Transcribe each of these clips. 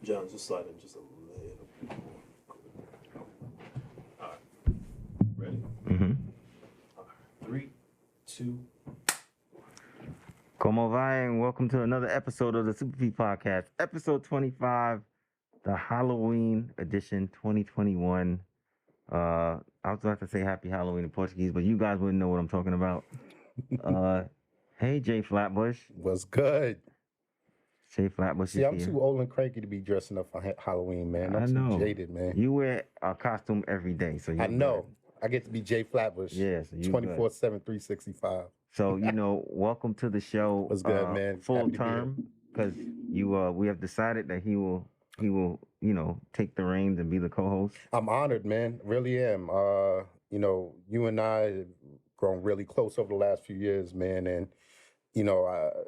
John, just slide in just a little bit more. All right. Ready? Mm-hmm. All right. 3, 2. Como va, and welcome to another episode of the Super P Podcast, episode 25, the Halloween edition 2021. I was about to say Happy Halloween in Portuguese, but you guys wouldn't know what I'm talking about. Hey, Jay Flatbush. What's good? Jay Flatbush See, is I'm here. too old and cranky to be dressing up for Halloween, man. I'm too jaded, man. You wear a costume every day, so I know. I get to be Jay Flatbush. Yes, yeah, 24/7, 365. So, welcome to the show. What's good, man? Full Happy to be term, because we have decided that he will, take the reins and be the co-host. I'm honored, man. Really am. You and I have grown really close over the last few years, man, and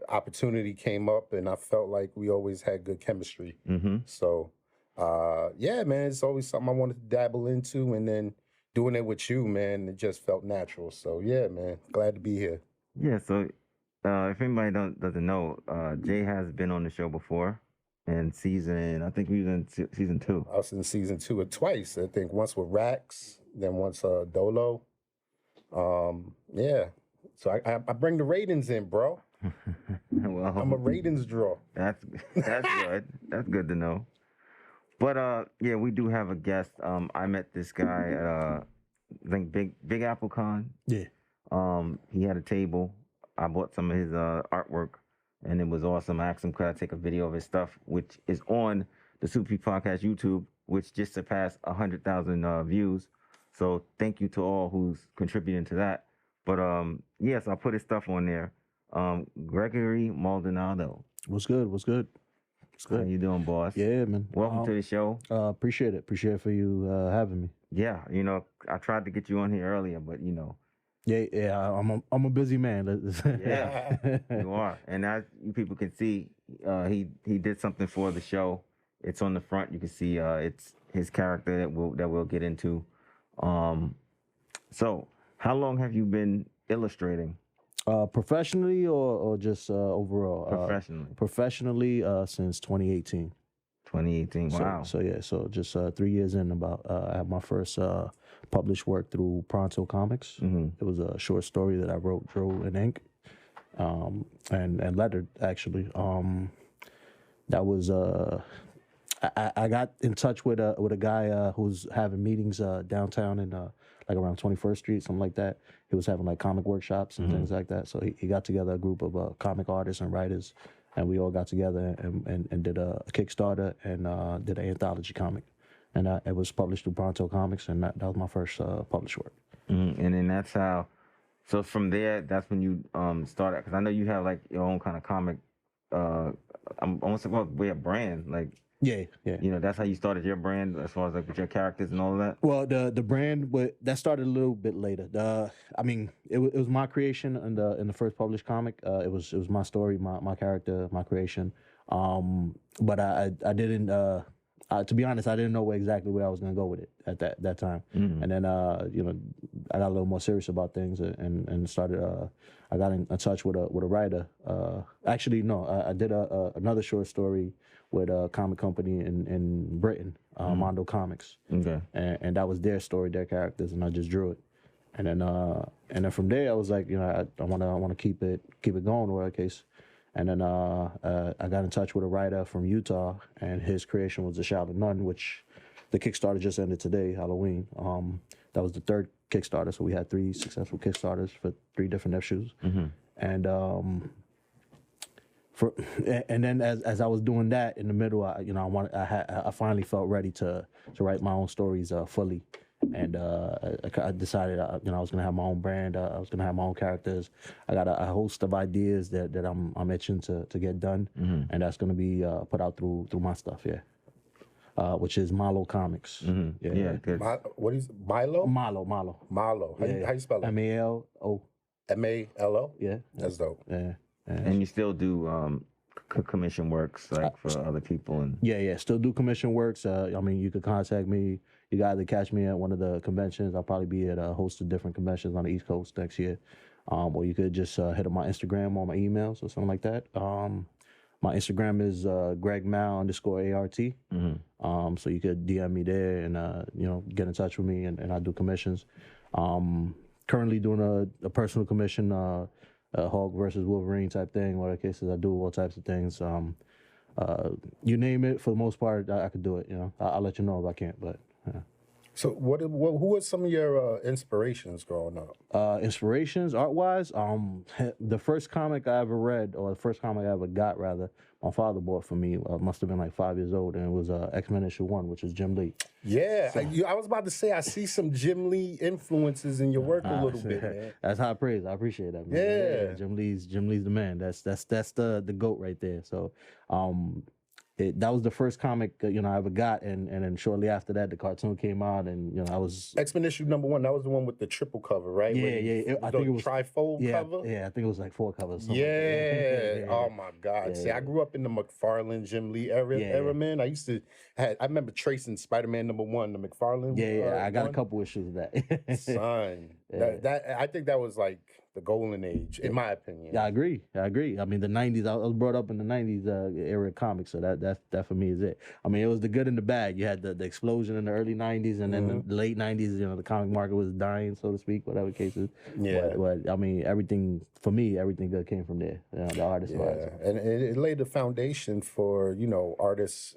opportunity came up, and I felt like we always had good chemistry. Mm-hmm. So, yeah, man, it's always something I wanted to dabble into, and then doing it with you, man, it just felt natural. So, yeah, man, glad to be here. Yeah, so if anybody doesn't know, Jay has been on the show before in I think we was in season 2. I was in season 2 twice, I think. Once with Rax, then once Dolo. Yeah. So I bring the ratings in, bro. Well, I'm a ratings draw. That's good. That's good to know. But yeah, we do have a guest. I met this guy at I think Big Apple Con. Yeah. He had a table. I bought some of his artwork, and it was awesome. I asked him, could I take a video of his stuff, which is on the Super P Podcast YouTube, which just surpassed 100,000 views. So thank you to all who's contributing to that. But yes, I put his stuff on there. Gregory Maldonado. What's good? How you doing, boss? Yeah, man. Welcome to the show. Appreciate it. Appreciate it for you having me. Yeah, I tried to get you on here earlier, but Yeah. I'm a busy man. Yeah, you are. And as you people can see, he did something for the show. It's on the front. You can see it's his character that we'll get into. So how long have you been illustrating? Professionally or just overall? Professionally. Professionally since 2018. 2018. Wow. So just 3 years in about, I had my first published work through Pronto Comics. Mm-hmm. It was a short story that I wrote, drew in ink, and lettered actually. That was I got in touch with a guy who's having meetings downtown in like around 21st Street, something like that. He was having like comic workshops and Mm-hmm. things like that. So he got together a group of comic artists and writers, and we all got together and did a Kickstarter and did an anthology comic. And it was published through Pronto Comics, and that was my first published work. Mm-hmm. And then that's how. So from there, that's when you started. Because I know you have like your own kind of comic. I'm almost about a brand, like. Yeah. That's how you started your brand as far as like with your characters and all of that. Well, the brand, that started a little bit later. It was my creation in the first published comic. It was my story, my character, my creation. But I didn't. To be honest, I didn't know exactly where I was gonna go with it at that time. Mm-hmm. And then I got a little more serious about things and started. I got in touch with a writer. Actually, no, I did another short story with a comic company in Britain, Mondo Comics. Okay. And that was their story, their characters, and I just drew it. And then from there, I was like, I want to keep it going, whatever case. And then I got in touch with a writer from Utah, and his creation was the Shaolin Nun, which the Kickstarter just ended today, Halloween. That was the third Kickstarter, so we had 3 successful Kickstarters for 3 different issues. Mm-hmm. And and then as I was doing that in the middle, I finally felt ready to write my own stories fully, and I decided I was gonna have my own brand. I was gonna have my own characters. I got a host of ideas that I'm itching to get done, Mm-hmm. and that's gonna be put out through my stuff, which is Malo Comics. Mm-hmm. Yeah. Good. What is Milo? Malo. Malo. How you spell it? MALO. MALO? Yeah. That's dope. Yeah. And you still do commission works like for other people and Yeah. Still do commission works. You could contact me. You can either catch me at one of the conventions. I'll probably be at a host of different conventions on the East Coast next year. Or you could just hit up my Instagram or my emails or something like that. My Instagram is Greg_Mal_ART. So you could DM me there and get in touch with me, and I do commissions. Currently doing a personal commission, Hulk versus Wolverine type thing. Whatever cases, I do all types of things. You name it, for the most part, I could do it. I'll let you know if I can't, but. So who are some of your inspirations growing up? Inspirations, art-wise, the first comic I ever read, or the first comic I ever got, rather, my father bought for me. Must have been like 5 years old, and it was X-Men issue 1, which is Jim Lee. Yeah, I was about to say I see some Jim Lee influences in your work a little bit, man. That's high praise. I appreciate that, man. Yeah. Jim Lee's the man. That's the GOAT right there. So, that was the first comic I ever got, and then shortly after that, the cartoon came out, and I was X-Men issue #1. That was the one with the triple cover, right? Yeah. I think it was trifold cover. Yeah, I think it was like 4 covers. Yeah. Oh my God. See, I grew up in the McFarlane, Jim Lee era, man. I remember tracing Spider-Man #1, the McFarlane. Yeah. I got a couple issues of that. Son, that I think that was like the golden age, in my opinion. Yeah, I agree. I mean, the 90s, I was brought up in the 90s era of comics, so that for me is it. I mean, it was the good and the bad. You had the explosion in the early 90s, and then the late 90s, the comic market was dying, so to speak, whatever cases. Yeah. But I mean, everything good came from there, the artist wise. And it laid the foundation for, artists,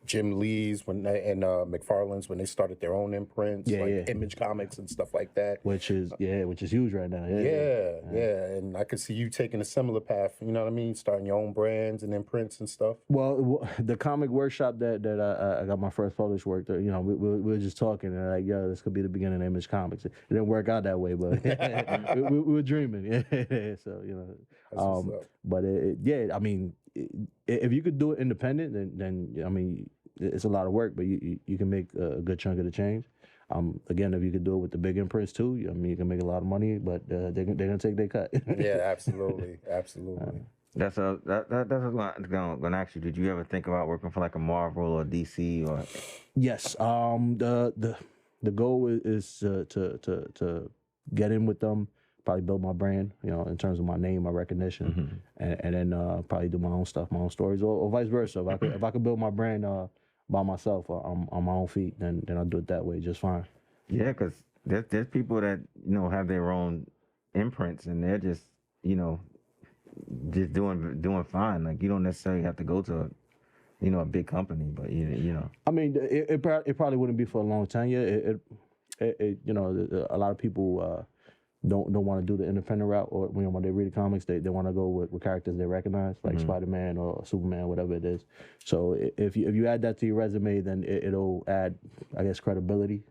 Jim Lee's and McFarlane's, when they started their own imprints, Image Comics and stuff like that. Which is huge right now. Yeah. And I could see you taking a similar path, you know what I mean? Starting your own brands and imprints and stuff. Well, the comic workshop that I got my first published work, we were just talking, and like, this could be the beginning of Image Comics. It didn't work out that way, but we were dreaming. So, but I mean, if you could do it independent, then I mean, it's a lot of work, but you can make a good chunk of the change. Again, if you could do it with the big imprints too, I mean, you can make a lot of money, but they're gonna take their cut. Yeah, absolutely. That's what I'm gonna ask you. Did you ever think about working for like a Marvel or DC or? Yes. The goal is to get in with them. Probably build my brand, in terms of my name, my recognition, and then probably do my own stuff, my own stories, or vice versa. If I could build my brand by myself on my own feet, then I'll do it that way just fine. Yeah, because there's people that have their own imprints, and they're just just doing fine. Like, you don't necessarily have to go to a big company, but I mean, it probably wouldn't be for a long time. Yeah, a lot of people. Don't want to do the independent route, or when they read the comics, they want to go with characters they recognize, like Spider-Man or Superman, whatever it is. So if you add that to your resume, then it'll add, I guess, credibility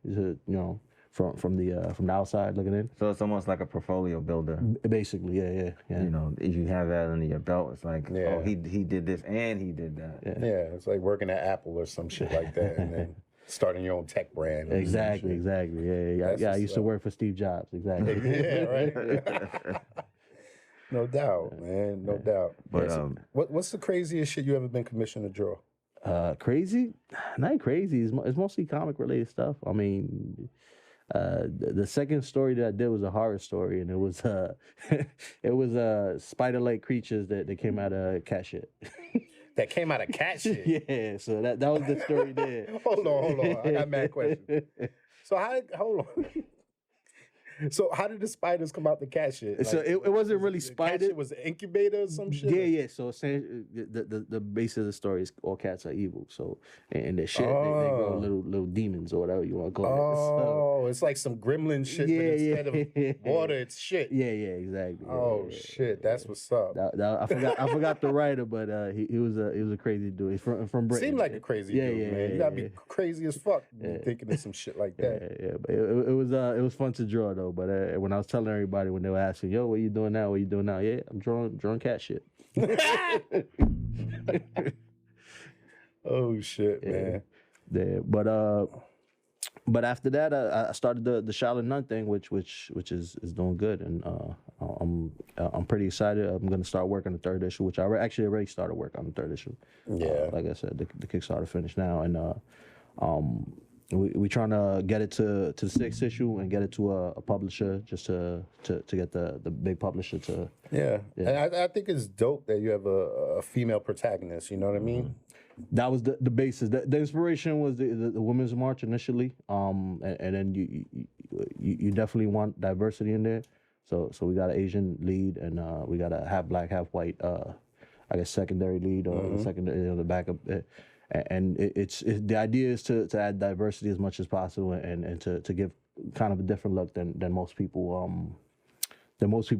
from the outside looking in. So it's almost like a portfolio builder. Basically, yeah. If you have that under your belt, it's like, oh, he did this and he did that. Yeah, it's like working at Apple or some shit like that, and then starting your own tech brand. Exactly. Yeah. I used to work for Steve Jobs. Exactly. Yeah, right. No doubt, man. No doubt. But what's the craziest shit you ever been commissioned to draw? Crazy? Not crazy. It's mostly comic related stuff. I mean, the second story that I did was a horror story, and it was spider-like creatures that came out of cat shit. That came out of cat shit. Yeah, so that was the story there. Hold on. I got mad questions. So hold on. So how did the spiders come out the cat shit? Like, so it wasn't really spiders. Cat shit was an incubator or some shit? Yeah. So essentially, the base of the story is all cats are evil. So and the shit, they grow little demons or whatever you want to call it. So, it's like some gremlin shit, but instead of water, it's shit. Yeah, exactly. Shit, that's what's up. I forgot the writer, but he was a crazy dude. He's from Britain. Seemed like a crazy dude, man. You gotta be crazy as fuck thinking of some shit like that. Yeah. But it was fun to draw though. But when I was telling everybody, when they were asking, "Yo, what you doing now? What you doing now?" Yeah, I'm drawing cat shit. Oh shit, man. Yeah, but after that, I started the shaolin nun thing, which is doing good, and I'm pretty excited. I'm gonna start working on the 3rd issue, which I actually already started work on the 3rd issue. Yeah, like I said, the Kickstarter finished now, and we trying to get it to the 6th issue and get it to a publisher just to get the big publisher to. Yeah. And I think it's dope that you have a female protagonist. You know what I mean? That was the basis. The inspiration was the Women's March initially, and then you definitely want diversity in there. So we got an Asian lead, and we got a half black, half white, I guess secondary lead or secondary the backup. And it's the idea is to add diversity as much as possible, and to give kind of a different look than most people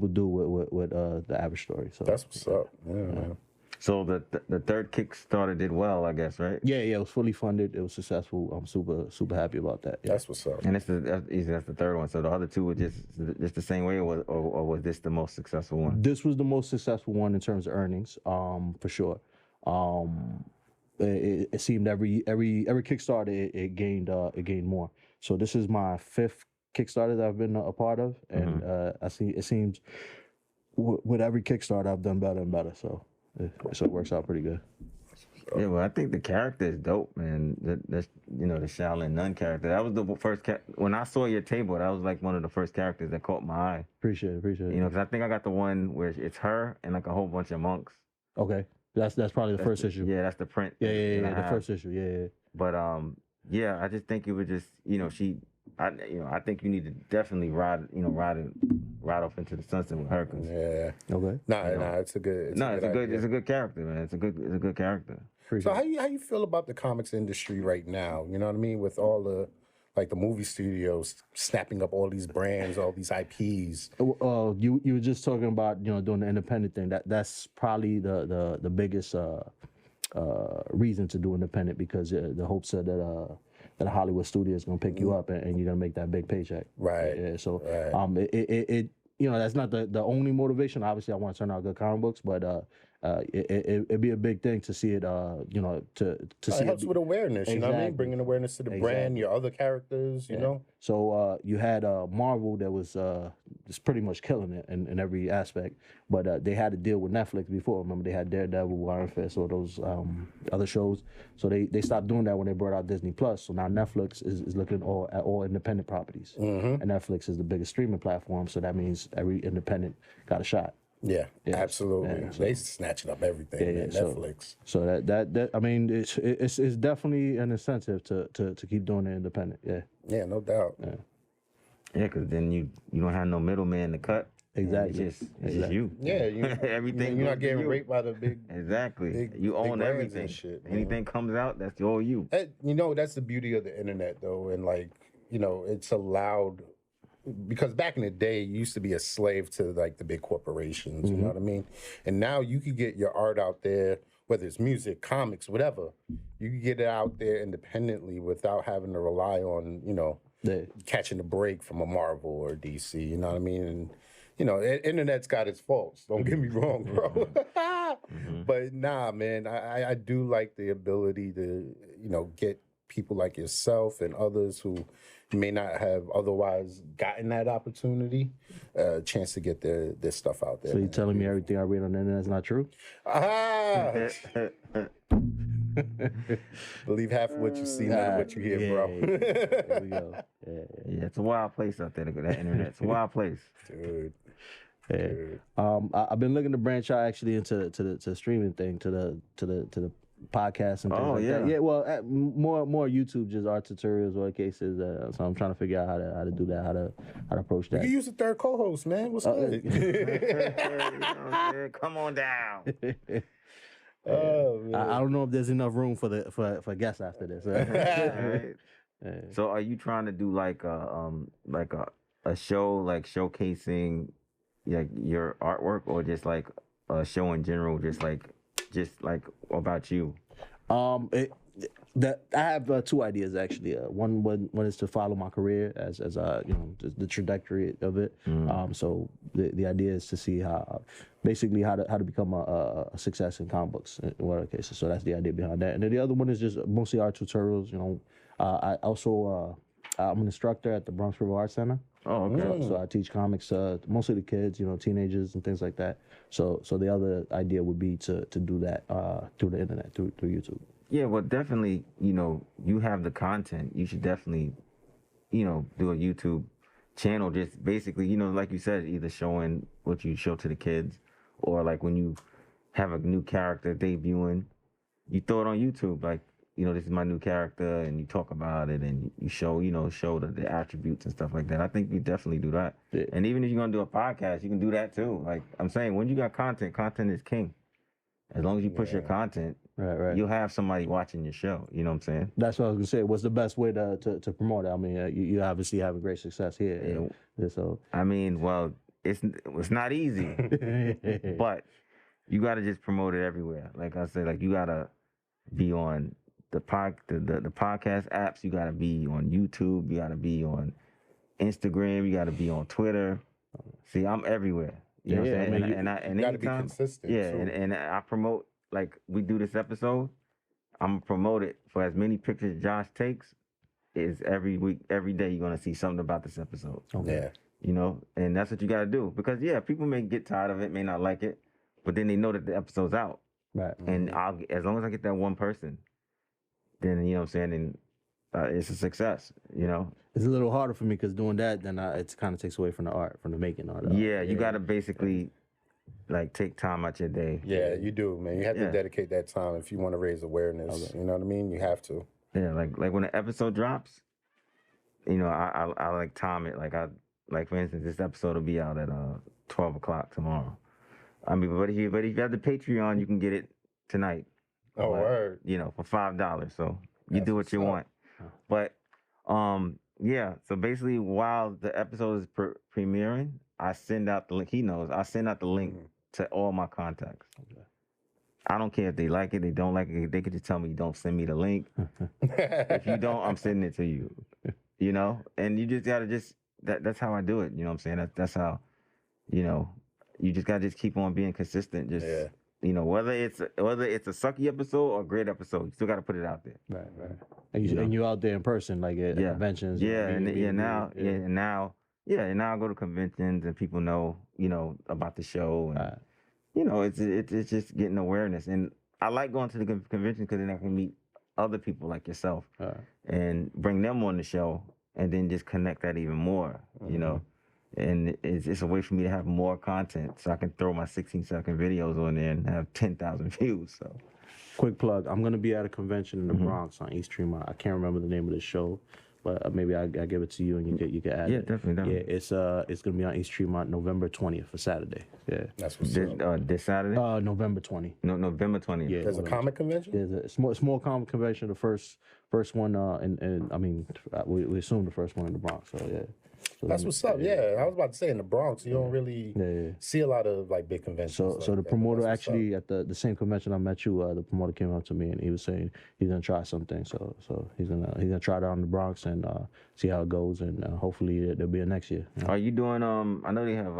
do with the average story. So that's what's up. Yeah, man. So the third Kickstarter did well, I guess, right? Yeah, it was fully funded. It was successful. I'm super happy about that. Yeah. That's what's up. And that's the third one. So the other two were just the same way, or was this the most successful one? This was the most successful one in terms of earnings, for sure. It seemed every Kickstarter it gained more. So this is my 5th Kickstarter that I've been a part of, and it seems with every Kickstarter I've done better and better. So it works out pretty good. Yeah, well, I think the character is dope, man. That's the Shaolin nun character. That was the first when I saw your table. That was like one of the first characters that caught my eye. Appreciate it. You know, because I think I got the one where it's her and like a whole bunch of monks. Okay, that's probably the first issue. Yeah, that's the print. Yeah, the first issue. Yeah. But yeah, I just think it was just I think you need to definitely ride off into the sunset with her. Yeah. Okay. Nah, it's a good. It's a good character, man. It's a good character. So how you feel about the comics industry right now? You know what I mean? With all the the movie studios snapping up all these brands, all these IPs. You were just talking about doing the independent thing. That's probably the biggest reason to do independent, because the hopes are that a Hollywood studio is gonna pick you up and you're gonna make that big paycheck. Right. Yeah. So it that's not the only motivation. Obviously, I want to turn out good comic books, but it'd be a big thing to see it. To see it helps with awareness. You know what I mean? Bringing awareness to the brand, your other characters. You know. So you had Marvel that was just pretty much killing it in every aspect, but they had to deal with Netflix before. Remember, they had Daredevil, Iron Fist, or those other shows. So they stopped doing that when they brought out Disney Plus. So now Netflix is looking at all independent properties, and Netflix is the biggest streaming platform. So that means every independent got a shot. Yeah, absolutely. Yeah, so, they snatching up everything. Yeah, Netflix. So that I mean, it's definitely an incentive to keep doing it independent. Yeah. Yeah, no doubt. Yeah, because then you don't have no middleman to cut. Exactly. It's just you. Yeah, everything. You're not getting raped by the big. Exactly. You own everything. Shit, anything comes out, that's all you. That's the beauty of the internet, though, and it's allowed. Because back in the day, you used to be a slave to the big corporations, you know what I mean? And now you could get your art out there, whether it's music, comics, whatever. You can get it out there independently without having to rely on, catching a break from a Marvel or a DC, you know what I mean? And, internet's got its faults, don't get me wrong, bro. But nah, man, I do like the ability to, get people like yourself and others who may not have otherwise gotten that opportunity, a chance to get their stuff out there. So you're telling me everything I read on the internet is not true? Believe half of what you see, none of what you hear, bro. There we go. Yeah, it's a wild place out there. That internet, it's a wild place, dude. Yeah. I've been looking to branch out actually into the streaming thing, to the podcasts and things like that. Yeah, well, more YouTube, just art tutorials, what cases. So I'm trying to figure out how to do that, how to approach that. You can use a third co-host, man. What's good? Come on down. Oh, man. I don't know if there's enough room for guests after this. Right? So are you trying to do like a show, like showcasing your artwork, or just like a show in general, just like about you? I have two ideas actually. One is to follow my career as the trajectory of it. So the idea is to see how to become a success in comic books in whatever cases. So that's the idea behind that. And then the other one is just mostly art tutorials. I also I'm an instructor at the Bronx River Art Center. Oh, okay. So I teach comics, mostly to kids, teenagers and things like that. So the other idea would be to do that through the internet, through YouTube. Yeah, well, definitely, you have the content. You should definitely, do a YouTube channel. Just basically, like you said, either showing what you show to the kids, or like when you have a new character debuting, you throw it on YouTube. Like, this is my new character, and you talk about it, and you show, show the attributes and stuff like that. I think you definitely do that. Yeah. And even if you're gonna do a podcast, you can do that too. Like I'm saying, when you got content is king. As long as you push your content, Right. you'll have somebody watching your show. You know what I'm saying? That's what I was gonna say. What's the best way to promote it? I mean, you obviously have a great success here. Yeah. So I mean, well, it's not easy, but you got to just promote it everywhere. Like I said, like you got to be on the podcast apps. You got to be on YouTube. You got to be on Instagram. You got to be on Twitter. See, I'm everywhere. You know what I'm saying? I mean, you got to be consistent. Yeah, too. and I promote, like we do this episode. I'm gonna promote it for as many pictures Josh takes. Is every week, every day you're gonna see something about this episode. Yeah. And that's what you gotta do, because people may get tired of it, may not like it, but then they know that the episode's out. right. And as long as I get that one person, then what I'm saying, and it's a success. It's a little harder for me because doing that, then it kind of takes away from the art, from the making art. Yeah, you gotta basically like take time out your day. Yeah, you do, man. You have to dedicate that time if you want to raise awareness. You know what I mean? You have to. Yeah, like when an episode drops, I like time it. Like for instance, this episode will be out at 12 o'clock tomorrow. I mean, but if you have the Patreon, you can get it tonight. Oh, word. For $5. So you do what you want. But so basically, while the episode is premiering, I send out the link. He knows. I send out the link to all my contacts. Okay. I don't care if they like it, they don't like it. They could just tell me, don't send me the link. If you don't, I'm sending it to you. And you just gotta that's how I do it. You know what I'm saying? That's how, you just gotta just keep on being consistent. Just whether it's a sucky episode or a great episode, you still gotta put it out there. Right. And you out there in person, like at conventions. Now I go to conventions and people know, about the show, and it's just getting awareness. And I like going to the convention because then I can meet other people like yourself and bring them on the show, and then just connect that even more, And it's a way for me to have more content, so I can throw my 16-second videos on there and have 10,000 views. So, quick plug: I'm gonna be at a convention in the Bronx on East Tremont. I can't remember the name of the show, but maybe I give it to you and you can add it. Yeah, definitely. Yeah, it's gonna be on East Tremont, November 20th for Saturday. Yeah, That's what's up. this Saturday. November 20th. No, November 20th. Yeah, There's a comic convention? There's a small comic convention. The first one, and I mean, we assume the first one in the Bronx. So yeah. So That's what's up. Yeah, I was about to say in the Bronx, you don't really see a lot of like big conventions. So like the that. promoter That's what's actually at the same convention I met you, the promoter came up to me and he was saying he's gonna try something. So he's gonna try it out in the Bronx and see how it goes, and hopefully there'll be a next year. Are you doing? I know they have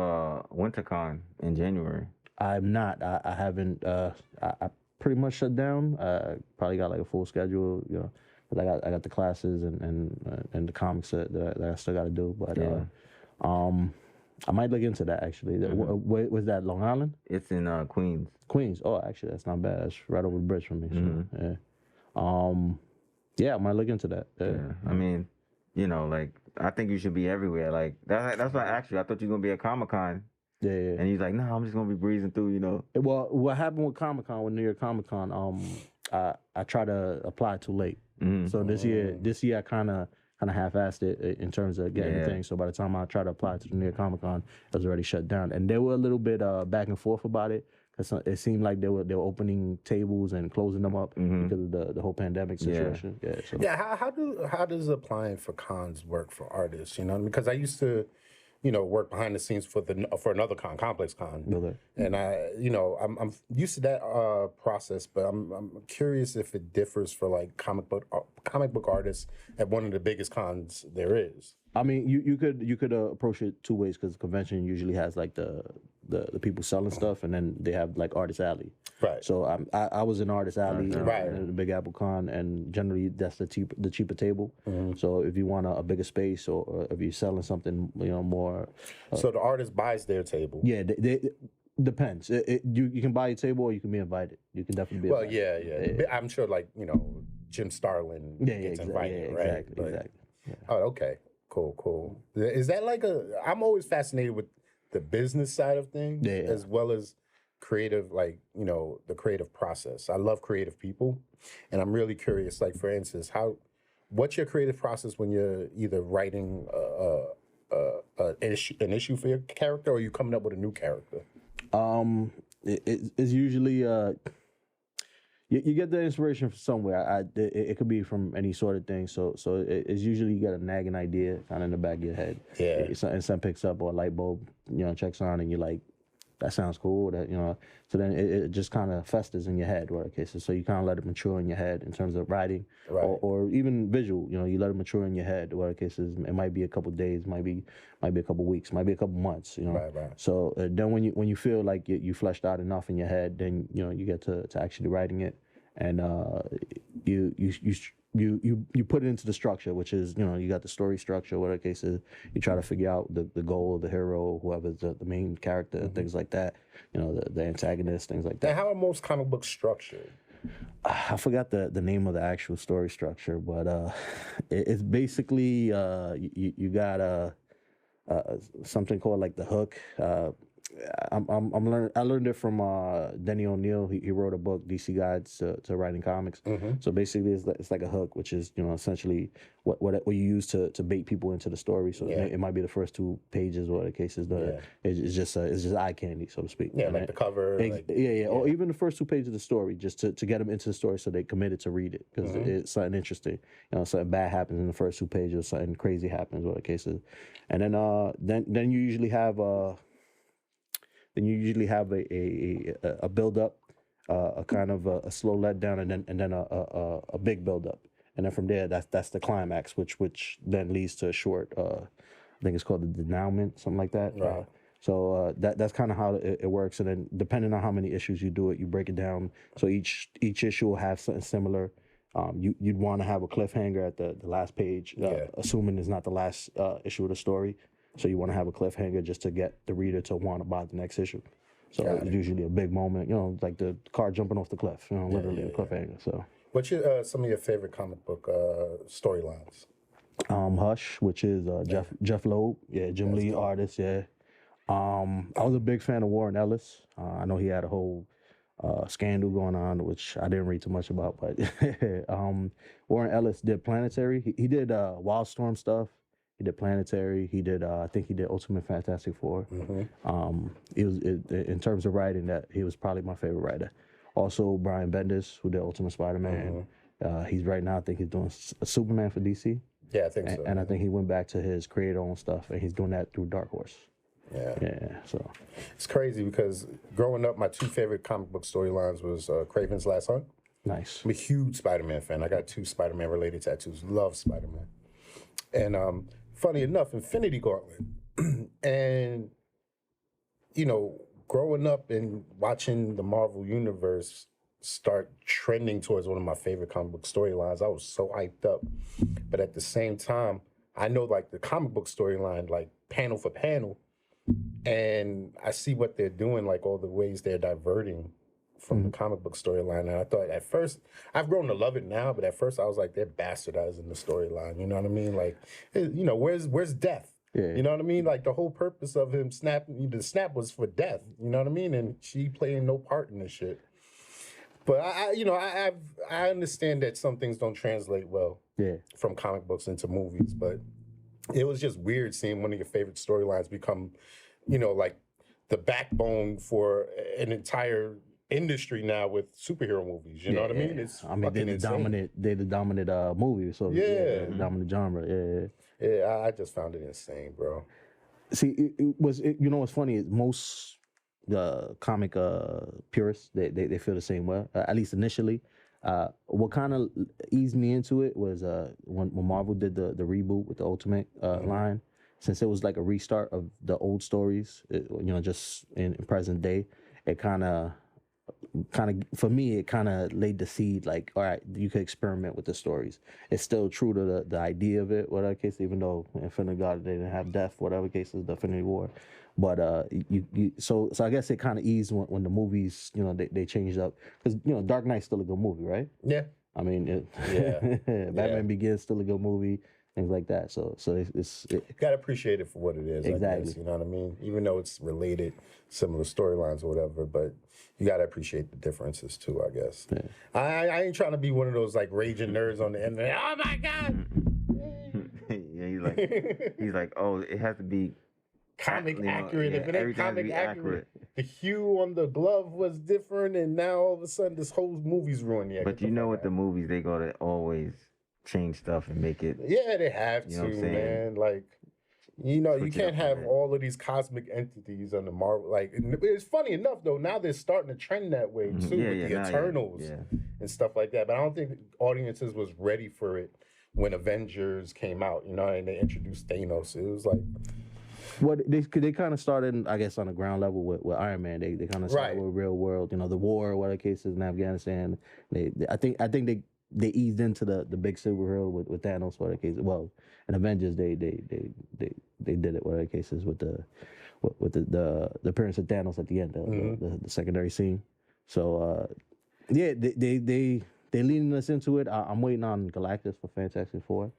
WinterCon in January. I'm not. I haven't. I pretty much shut down. Probably got like a full schedule. But I got the classes and the comics that I still got to do. But I might look into that actually. Was that Long Island? It's in Queens. Queens. Oh, actually, that's not bad. That's right over the bridge from me. So, yeah. I might look into that. Yeah. I mean, like I think you should be everywhere. Like that's why I asked you. I thought you were gonna be at Comic-Con. Yeah. And he's like, no, I'm just gonna be breezing through. Well, what happened with Comic-Con, with New York Comic-Con? I tried to apply too late. So this year I kind of half-assed it in terms of getting the thing. So by the time I tried to apply to the New York Comic-Con, it was already shut down. And they were a little bit back and forth about it, because it seemed like they were opening tables and closing them up because of the whole pandemic situation. How does applying for cons work for artists? Because I used to work behind the scenes for another con, Complex Con, and I'm used to that process. But I'm curious if it differs for like comic book artists at one of the biggest cons there is. I mean, you could approach it two ways, because the convention usually has like the people selling stuff, and then they have like Artist Alley. Right. So I was in Artist Alley Right. in the Big Apple Con, and generally that's the cheaper table. So if you want a bigger space, or if you're selling something more, so the artist buys their table. yeah, Depends. You can buy a table or you can be invited. You can definitely be Well, invited. yeah. I'm sure, like, Jim Starlin gets invited, right? Exactly, But- exactly. Yeah. Oh, okay. Cool. Is that like I'm always fascinated with the business side of things Yeah. as well as creative, like, the creative process. I love creative people. And I'm really curious, like, for instance, what's your creative process when you're either writing an issue for your character or are you coming up with a new character? It's usually you get the inspiration from somewhere. It could be from any sort of thing. So it's usually you got a nagging idea kind of in the back of your head. Yeah. Something picks up or a light bulb checks on and you're like, that sounds cool. So then it just kind of festers in your head, whatever cases. So you kind of let it mature in your head in terms of writing, Right. or even visual. You let it mature in your head, whatever cases. It might be a couple days, might be a couple weeks, might be a couple months. Right. So then when you feel like you fleshed out enough in your head, then you get to actually writing it, and you put it into the structure, which is you got the story structure, whatever case is. You try to figure out the goal of the hero, whoever's the main character, things like that. The antagonist, things like that. And how are most comic books structured? I forgot the name of the actual story structure, but it's basically you got something called like the hook. I learned it from Denny O'Neil. He wrote a book, DC Guides to Writing Comics. So basically, it's like a hook, which is essentially what you use to bait people into the story. So it might be the first 2 pages, or the case is it's just eye candy, so to speak. Yeah, like the cover. Or even the first 2 pages of the story, just to get them into the story, so they committed to read it because it's something interesting. Something bad happens in the first 2 pages, something crazy happens, whatever the case is, and then you usually have a build up, a kind of a slow let down, and then a big build up, and then from there that's the climax, which then leads to a short. I think it's called the denouement, something like that. Right. So that's kind of how it works, and then depending on how many issues you do it, you break it down. So each issue will have something similar. You'd want to have a cliffhanger at the last page, assuming it's not the last issue of the story. So you want to have a cliffhanger just to get the reader to want to buy the next issue. So it's usually a big moment, like the car jumping off the cliff, literally a cliffhanger. So what's some of your favorite comic book storylines? Hush, which is Jeff Loeb, Jim Lee artist, I was a big fan of Warren Ellis. I know he had a whole scandal going on, which I didn't read too much about, but Warren Ellis did Planetary. He did Wildstorm stuff. He did Planetary. He did, I think he did Ultimate Fantastic Four. He was in terms of writing, that he was probably my favorite writer. Also, Brian Bendis, who did Ultimate Spider-Man. He's right now, I think he's doing a Superman for DC. Yeah, I think so. And I think he went back to his creator-owned stuff, and he's doing that through Dark Horse. Yeah. So it's crazy because growing up, my 2 favorite comic book storylines was Kraven's Last Hunt. nice. I'm a huge Spider-Man fan. I got 2 Spider-Man related tattoos. Love Spider-Man. And funny enough, Infinity Gauntlet. And, growing up and watching the Marvel Universe start trending towards one of my favorite comic book storylines, I was so hyped up. But at the same time, I know like the comic book storyline, like panel for panel, and I see what they're doing, like all the ways they're diverting from the comic book storyline. And I thought at first, I've grown to love it now, but at first I was like, they're bastardizing the storyline. You know what I mean? Like, where's Death? Yeah. You know what I mean? Like the whole purpose of him snapping, the snap was for Death. You know what I mean? And she playing no part in this shit. But I understand that some things don't translate well from comic books into movies, but it was just weird seeing one of your favorite storylines become, like the backbone for an entire industry now with superhero movies. You know what I mean? It's they're the dominant movie, so the dominant genre. Yeah, I just found it insane, bro. See, what's funny is most comic purists, they feel the same way, at least initially. What kind of eased me into it was when Marvel did the reboot with the Ultimate line, since it was like a restart of the old stories, just in present day, it kind of kind of for me, it kind of laid the seed. Like, all right, you could experiment with the stories. It's still true to the idea of it, whatever case. Even though Infinity God they didn't have death, whatever case is the Infinity War. But so I guess it kind of eased when the movies, they changed up because Dark Knight's still a good movie, right? Yeah. I mean, Yeah. Batman Begins still a good movie, things like that. So it's You gotta appreciate it for what it is. Exactly. I guess, you know what I mean? Even though it's related, similar storylines or whatever, but you gotta appreciate the differences too, I guess. Yeah. I ain't trying to be one of those like raging nerds on the internet. Oh my god! Yeah, he's like, oh, it has to be Comic you know, accurate. yeah, If it ain't everything has to comic be accurate, the hue on the glove was different, and now all of a sudden this whole movie's ruined. Yeah, But you know, with the movies, they gotta always change stuff and make it. Yeah, they have You know what to, I'm saying? man. Like, you Switch it can't up a have bit. all of these cosmic entities on the Marvel. Like, and it's funny enough though. Now they're starting to trend that way too Yeah, with yeah, the now, yeah, Eternals yeah. and stuff like that. But I don't think audiences was ready for it when Avengers came out. And they introduced Thanos. It was like, what they kind of started, I guess, on the ground level with Iron Man. They kind of started Right. with real world, the war, whatever cases in Afghanistan. I think they eased into the big superhero with Thanos, whatever cases. Well, in Avengers they did it, whatever cases with the appearance of Thanos at the end, the secondary scene. So yeah, they leading us into it. I'm waiting on Galactus for Fantastic Four.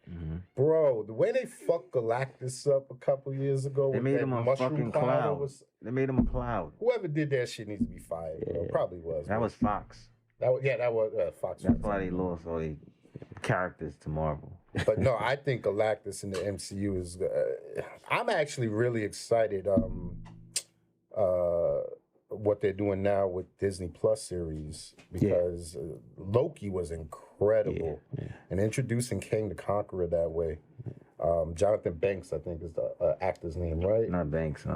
bro, the way they fucked Galactus up a couple years ago, They with made that him a mushroom fucking cloud cloud. was- They made him a cloud. whoever did that shit needs to be fired. Bro. Yeah. Probably was. That bro. was Fox. that was Fox. That's why they lost all the characters to Marvel. But no, I think Galactus in the MCU is. I'm actually really excited. What they're doing now with Disney Plus series because Loki was incredible, and introducing King the Conqueror that way. Jonathan Banks, I think, is the actor's name, right? Not Banks.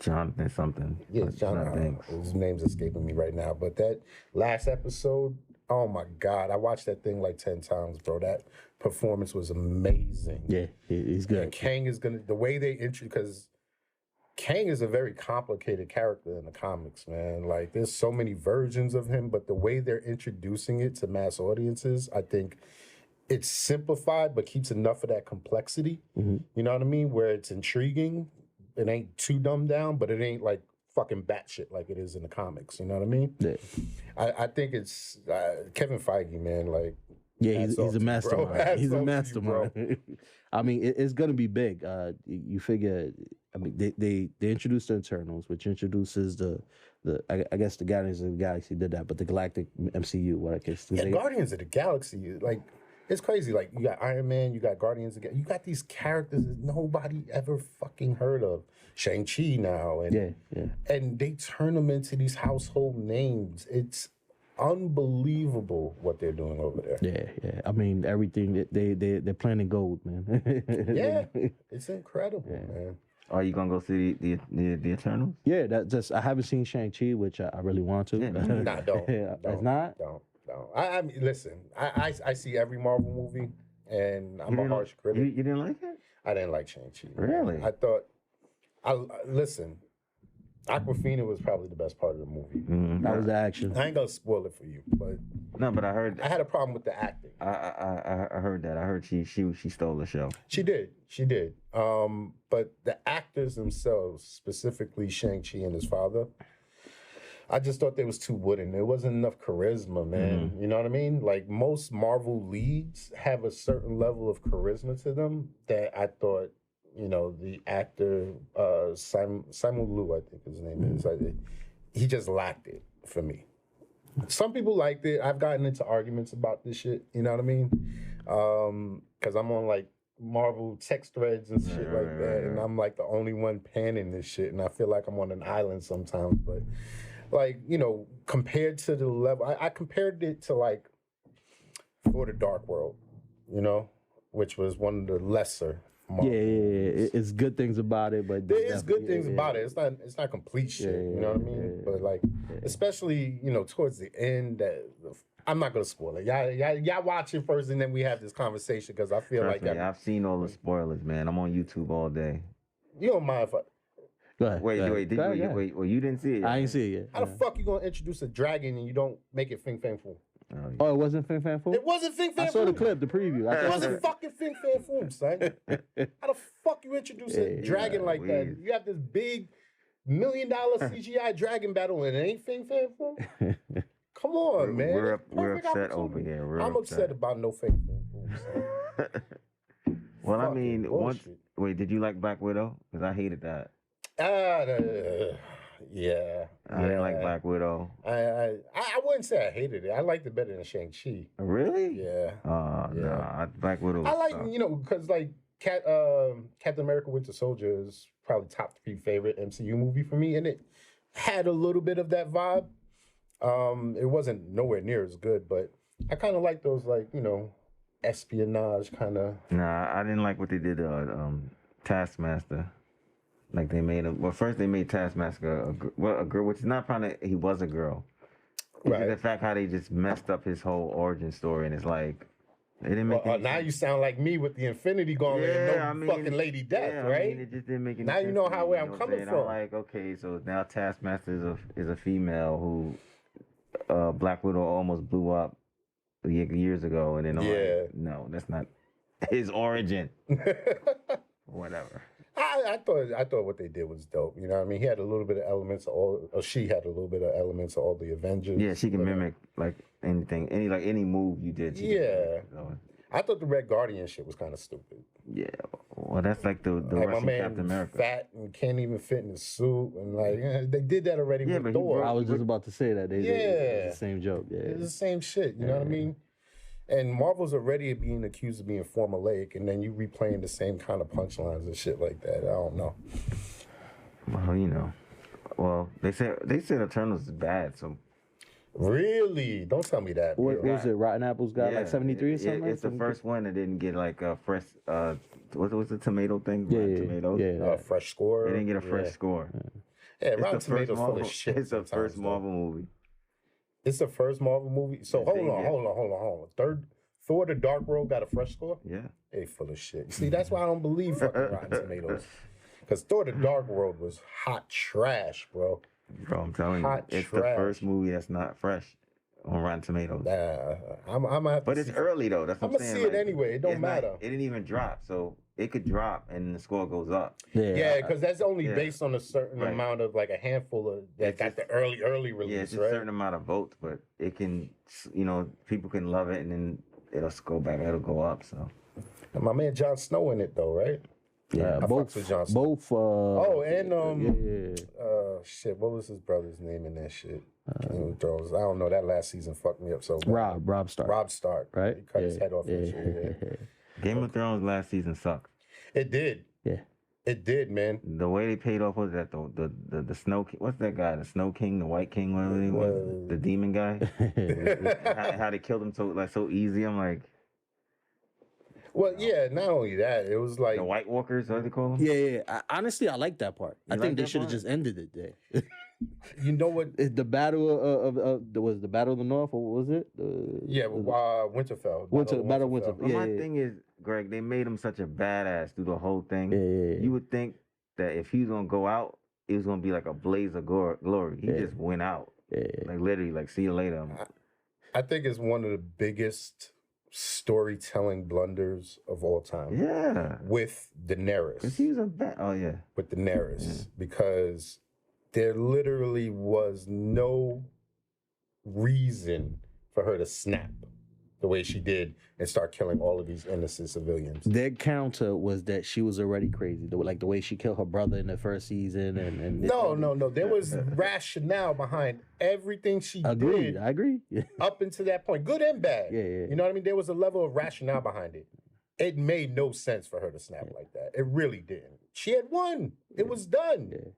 Jonathan something. Yeah, it's Not Jonathan. Banks. His name's escaping me right now. But that last episode, oh my God, I watched that thing like 10 times, bro. That performance was amazing. Yeah, he's good. And Kang is the way they because Kang is a very complicated character in the comics, man. Like, there's so many versions of him, but the way they're introducing it to mass audiences, I think it's simplified, but keeps enough of that complexity. You know what I mean? Where it's intriguing. It ain't too dumbed down, but it ain't like fucking batshit like it is in the comics. You know what I mean? Yeah. I think it's Kevin Feige, man. Like, Yeah, hats he's off a to you, bro. mastermind. Hats He's a off to you, mastermind. I mean, it's gonna be big. You figure. I mean, they introduced the Eternals, which introduces I guess the Guardians of the Galaxy did that, but the Galactic MCU, what I guess. Yeah, Guardians of the Galaxy, like, it's crazy. Like, you got Iron Man, you got Guardians of the Galaxy, you got these characters that nobody ever fucking heard of. Shang-Chi now, and and they turn them into these household names. It's unbelievable what they're doing over there. Yeah. I mean, everything they're planning gold, man. Yeah, it's incredible, man. Are you gonna go see the Eternals? Yeah, I haven't seen Shang-Chi, which I really want to. Yeah, Nah, don't. It's not. Don't. I mean, listen. I see every Marvel movie, and I'm a harsh critic. You didn't like it? I didn't like Shang-Chi. Really? I thought. Listen. Aquafina was probably the best part of the movie. That was the action. I ain't gonna spoil it for you, but No, but I heard. I had a problem with the acting. I heard that. I heard she stole the show. She did. But the actors themselves, specifically Shang-Chi and his father, I just thought they was too wooden. There wasn't enough charisma, man. You know what I mean? Like, most Marvel leads have a certain level of charisma to them that I thought, the actor, Simon Liu, I think his name is, he just lacked it for me. Some people liked it. I've gotten into arguments about this shit, you know what I mean? Because I'm on, like, Marvel text threads and shit like that, and I'm, like, the only one panning this shit, and I feel like I'm on an island sometimes, but, like, compared to the level, I compared it to, like, For the Dark World, which was one of the lesser Marvel movies. It's good things about it, but There is good things about it. It's not complete shit. You know what I mean? But like, especially towards the end, I'm not gonna spoil it. Y'all watch it first, and then we have this conversation because I feel Trust like me, I've seen all the spoilers, man. I'm on YouTube all day. you don't mind if Go ahead. Wait, go ahead. wait, did Go ahead, you? go ahead. Wait, well, you didn't see it. I ain't see it yet. How the fuck you gonna introduce a dragon and you don't make it Fing Fang Foom? Oh, it wasn't Fin Fan Foom? It wasn't Fing Fang I Foom. saw the clip, the preview. I It thought wasn't fucking Fing Fang Foom, son. How the fuck you introduce a dragon like that? weird. You have this big $1 million CGI dragon battle and it ain't Fing Fang Foom? Come on, man. We're It's upset perfect over opportunity. here. I'm upset about no Fing Fang Foom, son. Well, I Fucking mean, bullshit. wait, did you like Black Widow? Because I hated that. Yeah. I didn't like Black Widow. I wouldn't say I hated it. I liked it better than Shang-Chi. Really? Yeah. No, Black Widow. I like, sucked. because like Captain America Winter Soldier is probably top 3 favorite MCU movie for me, and it had a little bit of that vibe. It wasn't nowhere near as good, but I kind of like those, like, espionage kind of. Nah, I didn't like what they did to Taskmaster. Like they made him. Well, first they made Taskmaster a girl, which is not probably he was a girl. It's Right. the fact how they just messed up his whole origin story, and it's like they didn't make. Well, any now sense. you sound like me with the Infinity Gauntlet and no fucking Lady Death, yeah, right? I mean, it just didn't make any Now sense. you know to how me, where you I'm know what coming saying? from. I'm like, okay, so now Taskmaster is a female who Black Widow almost blew up years ago, and then I'm like, no, that's not his origin. Whatever. I thought what they did was dope. You know what I mean? He had a little bit of elements of all, or she had a little bit of elements of all the Avengers. Yeah, she can but, mimic like anything, any move you did. She can mimic, so. I thought the Red Guardian shit was kind of stupid. Yeah, well, that's like the Like my Russian man Captain America. fat and can't even fit in his suit, and like they did that already Yeah, with but he Thor. broke- I was just about to say that. It Yeah. was the same joke. Yeah. It's the same shit. You know what I mean? And Marvel's already being accused of being formulaic, and then you replaying the same kind of punchlines and shit like that. I don't know. Well, they said Eternals is bad, so Really? Don't tell me that. What bro. was it? Rotten Apples got like 73 or something? It's the first one that didn't get like a fresh. What was the tomato thing? Yeah, Rotten yeah, Tomatoes. yeah. Fresh score. They didn't get a fresh score. Yeah, It's Rotten the first Tomatoes full Marvel. of shit. It's the first sometimes, though. Marvel movie. It's the first Marvel movie. So Yeah, hold they on. Third Thor: The Dark World got a fresh score. Yeah. They full of shit. See, that's why I don't believe fucking Rotten Tomatoes. Because Thor: The Dark World was hot trash, bro. Bro, I'm telling you, Hot it's trash. the first movie that's not fresh on Rotten Tomatoes. I'm gonna have to But it's see. early though. That's what I'm I'm gonna saying. see it anyway. It don't it's not- matter. It didn't even drop, so it could drop and the score goes up. Yeah, because that's only Yeah. based on a certain Right. amount of, like, a handful of that It's got just- the early Yeah, release, it's a right? certain amount of votes, but it can, people can love it and then it'll go back, it'll go up. So And my man Jon Snow in it though, right? yeah, I both. fucks with Jon Snow. Both. Yeah. Shit, what was his brother's name in that shit? Game of Thrones. I don't know. That last season fucked me up so bad. Rob Stark. Rob Stark. Right? He cut his head off and shit. Yeah. Game of Thrones last season sucked. It did. Yeah. It did, man. The way they paid off was that the Snow King, what's that guy? The Snow King, the White King, whatever he was, the demon guy. how they killed him so easy. I'm like Well, yeah, not only that, it was like the White Walkers, what do they call them? Yeah. Honestly, I like that part. I You think like they that should have part? just ended it there. you know what? The battle was the Battle of the North, or what was it? Winterfell. Battle of Winterfell. But Yeah, my yeah. thing is, Greg, they made him such a badass through the whole thing. Yeah. You would think that if he was gonna go out, it was gonna be like a blaze of glory. He just went out, like literally, like see you later. I think it's one of the biggest storytelling blunders of all time. Yeah, With Daenerys. cause he was a oh yeah. With Daenerys. Because there literally was no reason for her to snap the way she did and start killing all of these innocent civilians. Their counter was that she was already crazy. The way she killed her brother in the first season, and No. There was rationale behind everything she Agreed. did I agree. up until that point, good and bad. Yeah. You know what I mean? There was a level of rationale behind it. It made no sense for her to snap like that. It really didn't. She had won. It was done. Yeah.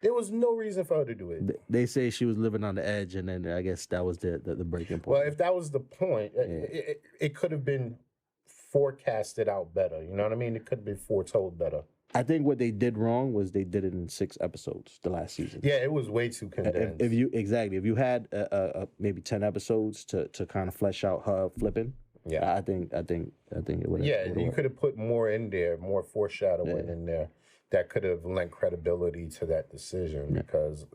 There was no reason for her to do it. They say she was living on the edge, and then I guess that was the breaking point. Well, if that was the point, it could have been forecasted out better. You know what I mean? It could have been foretold better. I think what they did wrong was they did it in 6 episodes the last season. Yeah, it was way too condensed. If you had maybe 10 episodes to kind of flesh out her flipping, I think it would. Yeah, you could have put more in there, more foreshadowing in there. that could have lent credibility to that decision because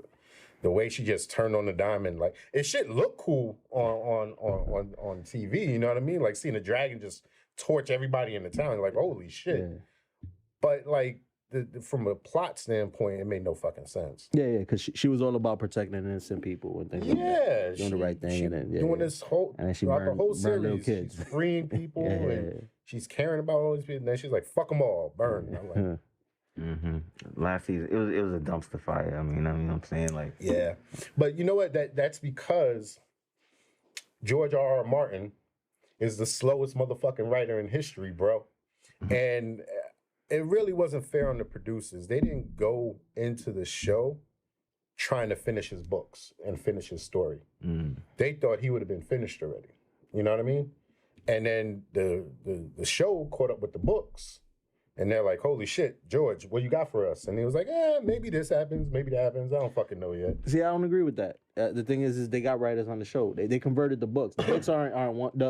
the way she just turned on the dime and like it shit looked cool on TV, you know what I mean? Like seeing a dragon just torch everybody in the town, like holy shit. Yeah. But like from a plot standpoint, it made no fucking sense. Yeah, because she was all about protecting innocent people and things like that. Doing the right thing and then doing this whole and then she throughout the whole burned little series. kids. She's freeing people and she's caring about all these people. And then she's like, "Fuck them all, burn." And I'm like, Last season, it was a dumpster fire. I mean, what I'm saying, like, yeah. But you know what? That's because George R.R. Martin is the slowest motherfucking writer in history, bro. And it really wasn't fair on the producers. They didn't go into the show trying to finish his books and finish his story. They thought he would have been finished already. You know what I mean? And then the show caught up with the books. And they're like, holy shit, George, what you got for us? And he was like, maybe this happens, maybe that happens. I don't fucking know yet. See, I don't agree with that. The thing is they got writers on the show. They converted the books. The books aren't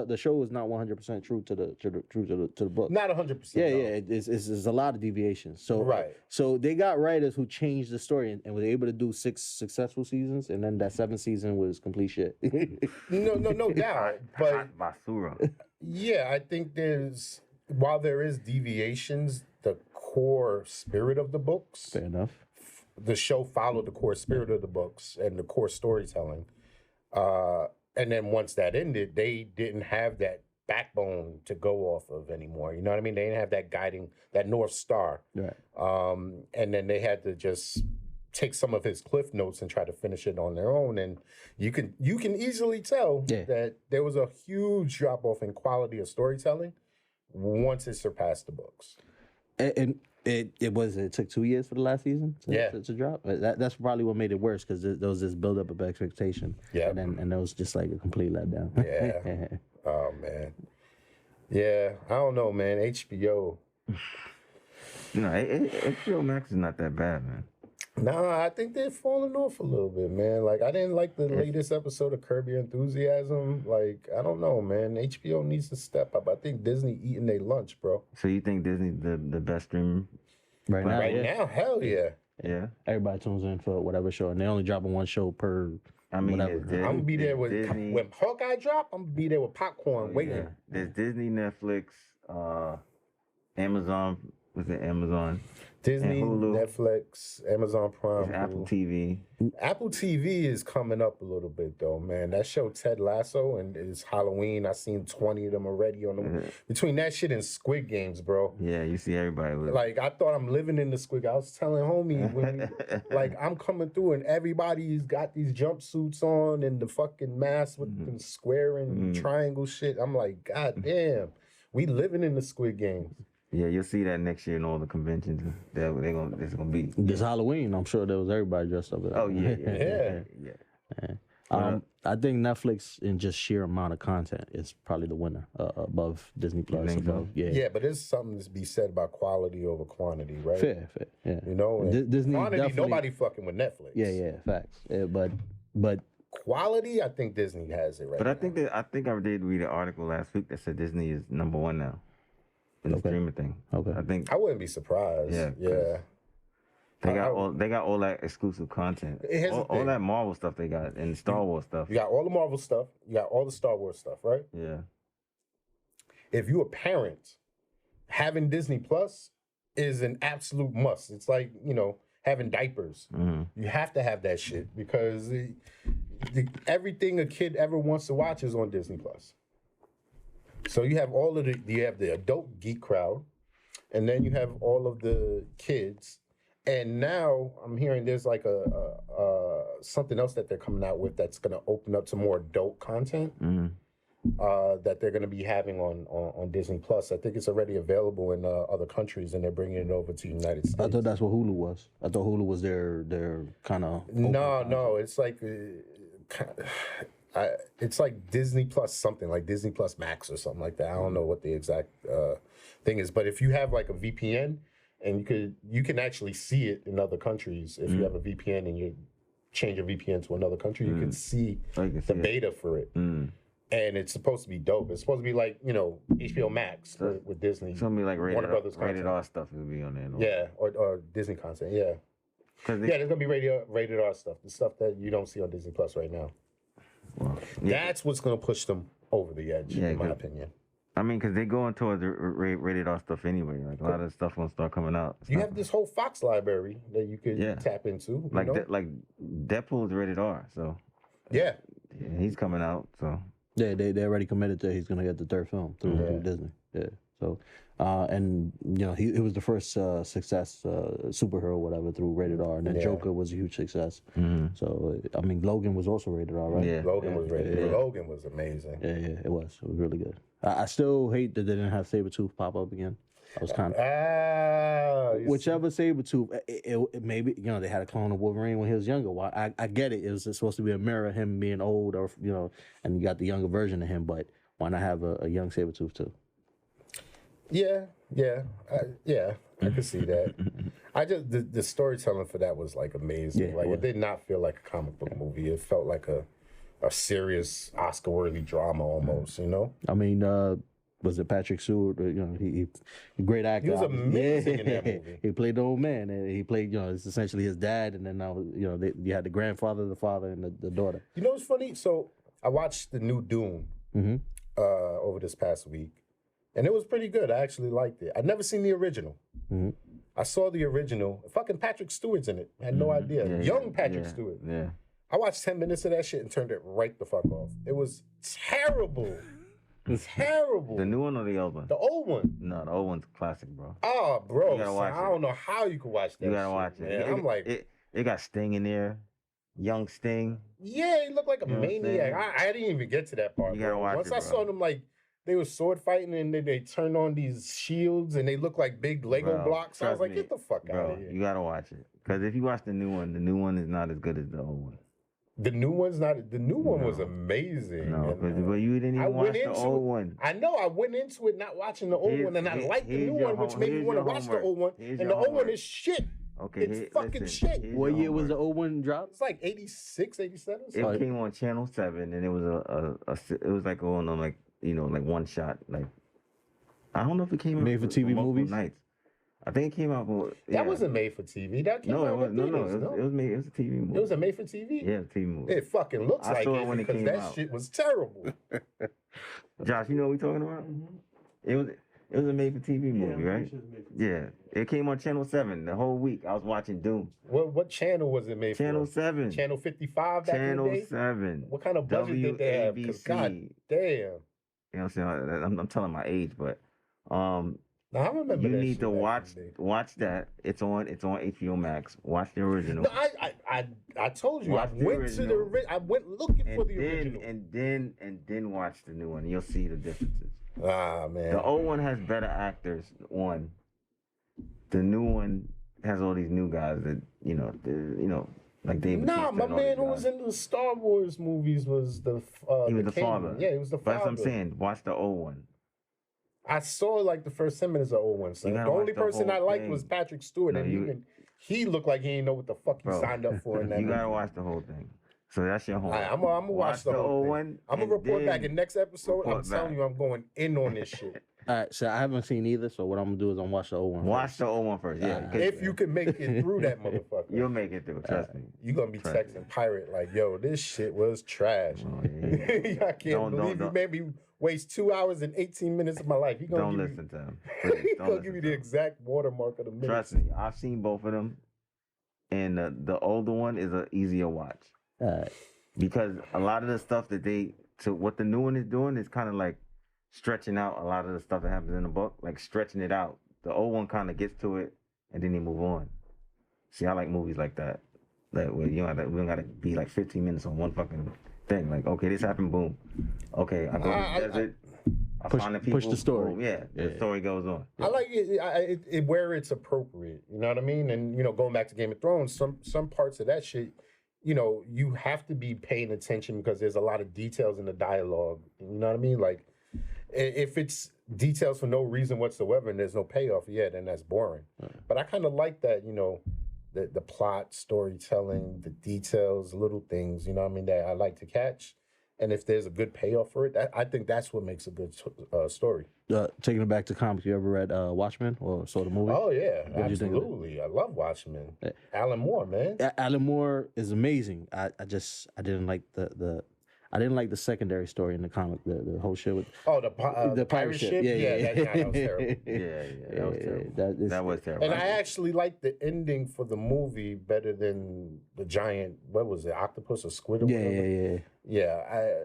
the show is not 100% true to the book. Not 100%. Yeah, no. yeah. It's a lot of deviations. So Right. So they got writers who changed the story and were able to do 6 successful seasons, and then that 7th season was complete shit. No doubt. But Basura. yeah, I think while there is deviations, the core spirit of the books, Fair enough. the show followed the core spirit of the books and the core storytelling. And then once that ended, they didn't have that backbone to go off of anymore. You know what I mean? They didn't have that guiding, that North Star. Right. And then they had to just take some of his cliff notes and try to finish it on their own. And you can easily tell that there was a huge drop off in quality of storytelling once it surpassed the books. And it took 2 years for the last season to drop. That's probably what made it worse because there was this buildup of expectation. Yeah. And it was just like a complete letdown. Yeah. Oh, man. Yeah. I don't know, man. HBO. HBO Max is not that bad, man. Nah, I think they're falling off a little bit, man. Like, I didn't like the latest episode of Curb Your Enthusiasm. Like, I don't know, man. HBO needs to step up. I think Disney eating their lunch, bro. So you think Disney's the best streaming? Right now? Right now, hell yeah. Yeah. Everybody tunes in for whatever show, and they only dropping one show per. I mean, I'm gonna be there with Disney, when Hawkeye drop. I'm gonna be there with popcorn waiting. Yeah. There's Disney, Netflix, Amazon. Was it Amazon? Disney, Netflix, Amazon Prime, Hulu. Apple TV. Apple TV is coming up a little bit though, man. That show Ted Lasso and it's Halloween. I seen 20 of them already on the between that shit and Squid Games, bro. Yeah, you see everybody with like I thought I'm living in the Squid. I was telling homie when like I'm coming through and everybody's got these jumpsuits on and the fucking mask with the square and triangle shit. I'm like, God damn, we living in the Squid Games. Yeah, you'll see that next year in all the conventions. It's gonna be this Halloween. I'm sure there was everybody dressed up. Oh yeah. I think Netflix in just sheer amount of content is probably the winner above Disney Plus. Yeah, but there's something to be said about quality over quantity, right? Fair. Yeah, you know, Disney quantity. Nobody fucking with Netflix. Yeah, facts. Yeah, but quality, I think Disney has it right. But I think I did read an article last week that said Disney is number 1 now. In the streaming thing. Okay. I wouldn't be surprised. Yeah. They got all that exclusive content. All that Marvel stuff they got and Star Wars stuff. You got all the Marvel stuff. You got all the Star Wars stuff, right? Yeah. If you're a parent, having Disney Plus is an absolute must. It's like, having diapers. You have to have that shit because everything a kid ever wants to watch is on Disney Plus. So you have you have the adult geek crowd, and then you have all of the kids. And now I'm hearing there's like something else that they're coming out with that's going to open up to more adult content that they're going to be having on Disney Plus. I think it's already available in other countries, and they're bringing it over to the United States. I thought that's what Hulu was. I thought Hulu was their kind of. No, it's like. It's like Disney Plus something, like Disney Plus Max or something like that. I don't know what the exact thing is, but if you have like a VPN and you can actually see it in other countries. If you have a VPN and you change your VPN to another country, you can see the beta for it. and it's supposed to be dope. It's supposed to be like, you know, HBO Max with Disney. It's gonna be like Warner Brothers rated content. R stuff will be on there. Yeah, or Disney content. Yeah, there's gonna be rated R stuff, the stuff that you don't see on Disney Plus right now. Well, That's what's gonna push them over the edge, in my opinion. I mean, because they're going towards the rated R stuff anyway. Like a lot of stuff won't start coming out. You have this whole Fox library that you could tap into. Like Deadpool's rated R, so yeah, he's coming out. So yeah, they already committed that he's gonna get the third film through Disney. Yeah, so and you know he was the first success superhero whatever through rated R, and then Joker was a huge success. So I mean Logan was also rated R, right? Yeah, Logan was rated. Yeah. Logan was amazing. Yeah, it was really good. I still hate that they didn't have Sabretooth pop up again. I was kind of whichever Sabretooth. It maybe you know they had a clone of Wolverine when he was younger. Why I get it. It was supposed to be a mirror of him being old, or you know, and you got the younger version of him. But why not have a young Sabretooth too? Yeah, I could see that. I just the storytelling for that was like amazing. Yeah, like it did not feel like a comic book movie. It felt like a serious Oscar-worthy drama almost. You know. I mean, was it Patrick Stewart? You know, he great actor. He was amazing in that movie. He played the old man, and he played it's essentially his dad, and then now you had the grandfather, the father, and the daughter. You know what's funny? So I watched the new Dune over this past week. And it was pretty good. I actually liked it. I'd never seen the original. I saw the original. Fucking Patrick Stewart's in it. I had no idea. Young Patrick Stewart. Yeah. I watched 10 minutes of that shit and turned it right the fuck off. It was terrible. Terrible. The new one or the old one? The old one. No, the old one's classic, bro. Oh, bro. You gotta watch I don't know how you could watch that. You gotta watch it. I'm like, it got Sting in there. Young Sting. Yeah, he looked like a maniac. I didn't even get to that part. You gotta watch Once it, I bro. saw them like they were sword fighting and then they turned on these shields and they look like big Lego blocks. I was like, get the fuck out of here. You gotta watch it. Because if you watch the new one is not as good as the old one. The new one's not. The new one was amazing. No, because you didn't even watch the old one. I know. I went into it not watching the old one, and I liked the new one, which made me want to watch the old one. And the old one is shit. Okay, it's fucking shit. What year was the old one dropped? It's like 86, 87. It came on Channel 7, and it was it was like on like like one shot. Like I don't know if it came made for TV movies. Nights. I think it came out for that wasn't made for TV. That came out it was no. It was made. It was a TV movie. It was a made for TV. Yeah, TV movie. It fucking looks like saw it when because came that out. shit was terrible. Josh, you know what we talking about? It was a made for TV movie, right? Yeah, it came on Channel 7 the whole week. I was watching Doom. What channel was it made for? Channel 7. Channel 55 back in the day? Channel 7. What kind of budget did they have? 'Cause God damn. You know what I'm saying? I'm telling my age, but now, I remember you that need shit to back in the day. watch that. It's on HBO Max. Watch the original. No, I told you. I went looking for the original. And then watch the new one. You'll see the differences. Ah, man. The old one has better actors. One. The new one has all these new guys that like David. Nah, my man who was in the Star Wars movies was the he was the father. Yeah, he was the father. That's what I'm saying. Watch the old one. I saw like the first 10 minutes of old one. So the only person I liked was Patrick Stewart, and he looked like he didn't know what the fuck he signed up for in that You gotta movie. watch the whole thing. So that's your homework. I'm gonna watch the whole old thing. one. I'm gonna report back in next episode. I'm report telling back. you, I'm going in on this shit. All right, so I haven't seen either. So what I'm gonna do is I'm gonna watch the old one. Watch the old one first. Yeah. If you can make it through that motherfucker, You'll make it through. Trust me. you're gonna be texting Pirate like, yo, this shit was trash. Oh, yeah. I can't believe you made me waste 2 hours and 18 minutes of my life. He gonna Don't give listen to him. He's Please, gonna don't give you listen the to him. exact watermark of the minutes. Trust me. I've seen both of them, and the older one is an easier watch because a lot of the stuff what the new one is doing is kind of like stretching out a lot of the stuff that happens in the book, like stretching it out. The old one kind of gets to it, and then they move on. See, I like movies like that. Like where we don't gotta be like 15 minutes on one fucking thing. Like, okay, this happened, boom. Okay, I go to the desert. I find the people. Push the story. Boom, the story goes on. I like it where it's appropriate. You know what I mean? And going back to Game of Thrones, some parts of that shit, you have to be paying attention because there's a lot of details in the dialogue. You know what I mean? Like, if it's details for no reason whatsoever and there's no payoff yet, then that's boring. But I kind of like that, the plot, storytelling, the details, little things, that I like to catch. and if there's a good payoff for it, I think that's what makes a good story. Taking it back to comics, you ever read Watchmen or saw the movie? Oh yeah, What'd you think of it? absolutely. I love Watchmen. Alan Moore, man. Alan Moore is amazing. I didn't like I didn't like the secondary story in the comic, the whole shit with The pirate ship. Yeah. That was terrible. That was terrible. That That was terrible. And I actually liked the ending for the movie better than the giant. What was it? Octopus or squid? Or whatever? Yeah.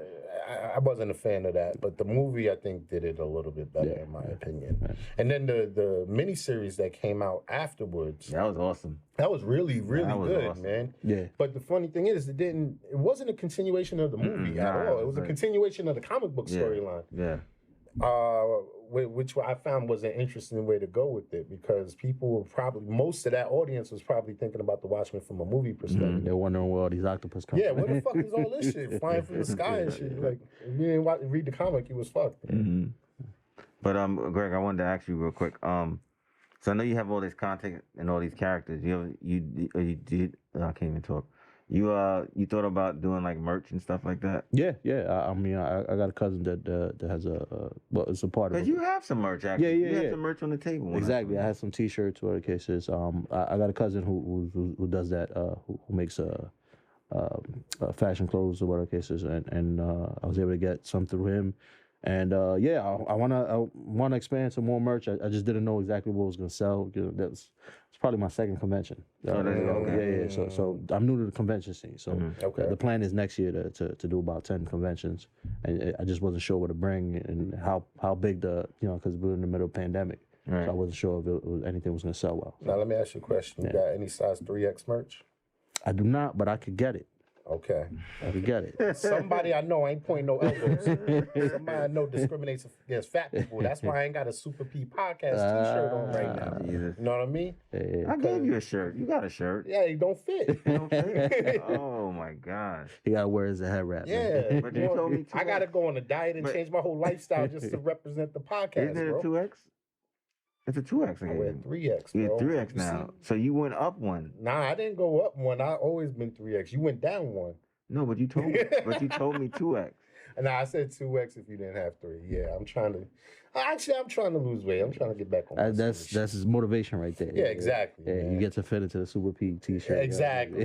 I wasn't a fan of that, but the movie I think did it a little bit better in my opinion. Right. And then the miniseries that came out afterwards. That was awesome. That was really, really That was good, awesome. man. Yeah. But the funny thing is, it wasn't a continuation of the movie at all. It was a continuation of the comic book storyline. Yeah. Which I found was an interesting way to go with it because people were most of that audience was probably thinking about the Watchmen from a movie perspective. They're wondering where all these octopus come Yeah, from. where the fuck is all this shit flying from the sky and shit? Like, if you didn't read the comic, you was fucked. Mm-hmm. But Greg, I wanted to ask you real quick. So I know you have all this content and all these characters. You did. I can't even talk. You thought about doing like merch and stuff like that? Yeah. I mean, I got a cousin that has it's a part of Because it. you have some merch actually. Yeah. You have some merch on the table. Exactly. I had some T-shirts, whatever the case is. I got a cousin who does that. Who makes fashion clothes or whatever the case is, and I was able to get some through him. And I wanna expand some more merch. I just didn't know exactly what was gonna sell. It's probably my second convention. Okay. Yeah. So I'm new to the convention scene. So the plan is next year to do about 10 conventions, and I just wasn't sure what to bring and how big because we're in the middle of pandemic. Right. So I wasn't sure if anything was gonna sell well. Now let me ask you a question. You got any size 3X merch? I do not, but I could get it. Okay. I could get it. Somebody I know, I ain't pointing no elbows. Somebody I know discriminates against fat people. That's why I ain't got a Super P podcast T-shirt on right now. Jesus. You know what I mean? I gave you a shirt. You got a shirt. Yeah, it don't fit. Oh my gosh. He gotta wear his head wrap. Yeah, But you told me I gotta go on a diet and change my whole lifestyle just to represent the podcast, Isn't it a bro. 2X? It's a 2X I again. wear 3X, bro. You're 3X You now. see? So you went up one. Nah, I didn't go up one. I always been 3X. You went down one. No, but you told me. But you told me 2X. And I said 2X if you didn't have 3. Yeah, I'm trying to lose weight. I'm trying to get back on. That's his motivation right there. Yeah, exactly. Yeah, man. you get to fit into the Super P T-shirt. Exactly.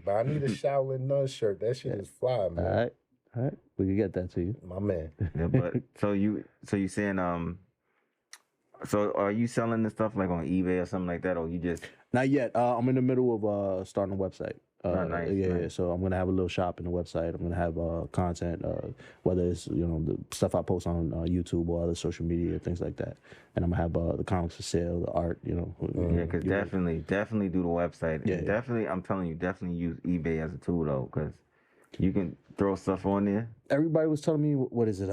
But I need a Shaolin Nun shirt. That shit is fly, man. All right, we can get that to you. My man. Yeah, but so you saying so are you selling this stuff like on eBay or something like that, or you just? Not yet. I'm in the middle of starting a website. Nice. Yeah. So I'm gonna have a little shop in the website. I'm gonna have content, whether it's the stuff I post on YouTube or other social media, things like that. And I'm gonna have the comics for sale, the art. Yeah, because definitely do the website. Yeah, And definitely, I'm telling you, definitely use eBay as a tool though, because you can throw stuff on there. Everybody was telling me, what is it?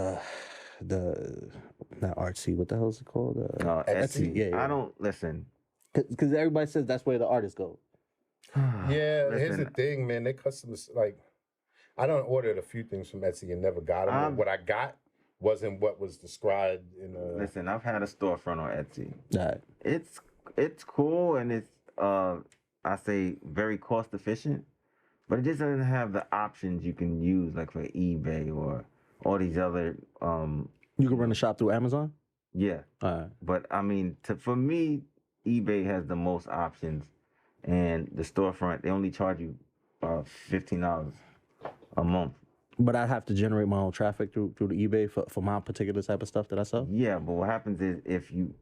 Not artsy. What the hell is it called? Etsy. Yeah. I don't listen. Because everybody says that's where the artists go. Yeah, here's the Listen. thing, man. They customers I done ordered a few things from Etsy and never got them. What I got wasn't what was described in Listen, I've had a storefront on Etsy. Right. It's cool and it's I say very cost efficient, but it just doesn't have the options you can use like for eBay or all these other You can run the shop through Amazon. yeah. All right. But I mean, for me, eBay has the most options, and the storefront they only charge you $15 a month. But I have to generate my own traffic through the eBay for my particular type of stuff that I sell. Yeah, but what happens is if you